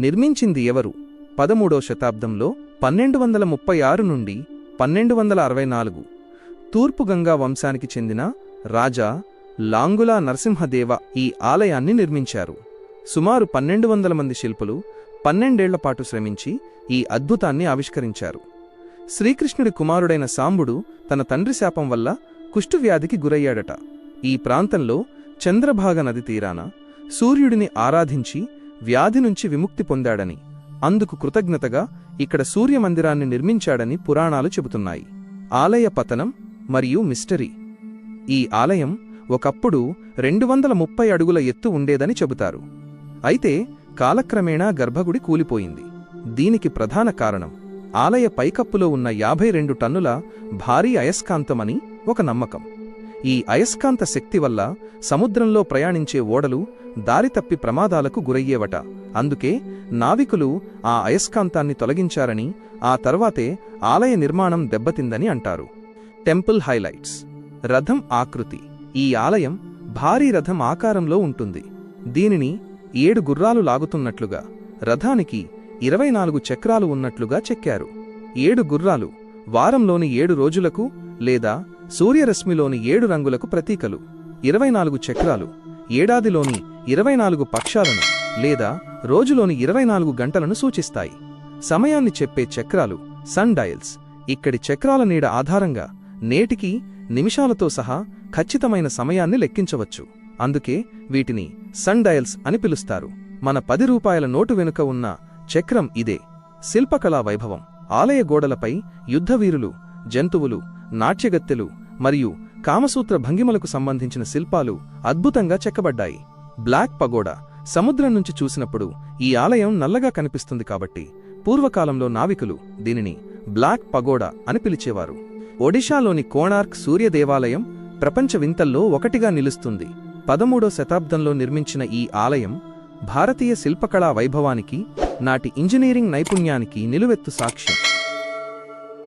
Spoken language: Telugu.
నిర్మించింది ఎవరు? 13వ శతాబ్దంలో 1236 నుండి 1264 తూర్పు గంగా వంశానికి చెందిన రాజా లాంగులా నరసింహదేవ ఈ ఆలయాన్ని నిర్మించారు. సుమారు 1200 మంది శిల్పులు 12 ఏళ్లపాటు శ్రమించి ఈ అద్భుతాన్ని ఆవిష్కరించారు. శ్రీకృష్ణుడి కుమారుడైన సాంబుడు తన తండ్రి శాపం వల్ల కుష్ఠువ్యాధికి గురయ్యాడట. ఈ ప్రాంతంలో చంద్రభాగ నది తీరాన సూర్యుడిని ఆరాధించి వ్యాధి నుంచి విముక్తి పొందాడని, అందుకు కృతజ్ఞతగా ఇక్కడ సూర్యమందిరాన్ని నిర్మించాడని పురాణాలు చెబుతున్నాయి. ఆలయ పతనం మరియు మిస్టరీ. ఈ ఆలయం ఒకప్పుడు 230 అడుగుల ఎత్తు ఉండేదని చెబుతారు. అయితే కాలక్రమేణా గర్భగుడి కూలిపోయింది. దీనికి ప్రధాన కారణం ఆలయ పైకప్పులో ఉన్న 52 టన్నుల భారీ అయస్కాంతమని ఒక నమ్మకం. ఈ అయస్కాంత శక్తి వల్ల సముద్రంలో ప్రయాణించే ఓడలు దారితప్పి ప్రమాదాలకు గురయ్యేవట. అందుకే నావికులు ఆ అయస్కాంతాన్ని తొలగించారని, ఆ తర్వాతే ఆలయ నిర్మాణం దెబ్బతిందని అంటారు. Temple highlights. రథం ఆకృతి. ఈ ఆలయం భారీ రథం ఆకారంలో ఉంటుంది. దీనిని 7 గుర్రాలు లాగుతున్నట్లుగా, రథానికి 24 చక్రాలు ఉన్నట్లుగా చెక్కారు. 7 గుర్రాలు వారంలోని 7 రోజులకు లేదా సూర్యరశ్మిలోని 7 రంగులకు ప్రతీకలు. 24 చక్రాలు ఏడాదిలోని 24 పక్షాలను లేదా రోజులోని 24 గంటలను సూచిస్తాయి. సమయాన్ని చెప్పే చక్రాలు సన్ డయల్స్. ఇక్కడి చక్రాల నీడ ఆధారంగా నేటికి నిమిషాలతో సహా ఖచ్చితమైన సమయాన్ని లెక్కించవచ్చు. అందుకే వీటిని సన్ డయల్స్ అని పిలుస్తారు. మన 10 రూపాయల నోటు వెనుక ఉన్న చక్రం ఇదే. శిల్పకళా వైభవం. ఆలయ గోడలపై యుద్ధవీరులు, జంతువులు, నాట్యగత్తెలు మరియు కామసూత్ర భంగిమలకు సంబంధించిన శిల్పాలు అద్భుతంగా చెక్కబడ్డాయి. Black pagoda. సముద్రం నుంచి చూసినప్పుడు ఈ ఆలయం నల్లగా కనిపిస్తుంది కాబట్టి పూర్వకాలంలో నావికులు దీనిని బ్లాక్ పగోడా అని పిలిచేవారు. ఒడిషాలోని కోణార్క్ సూర్య దేవాలయం ప్రపంచ వింతల్లో ఒకటిగా నిలుస్తుంది. 13వ శతాబ్దంలో నిర్మించిన ఈ ఆలయం భారతీయ శిల్పకళా వైభవానికి, నాటి ఇంజనీరింగ్ నైపుణ్యానికి నిలువెత్తు సాక్ష్యం.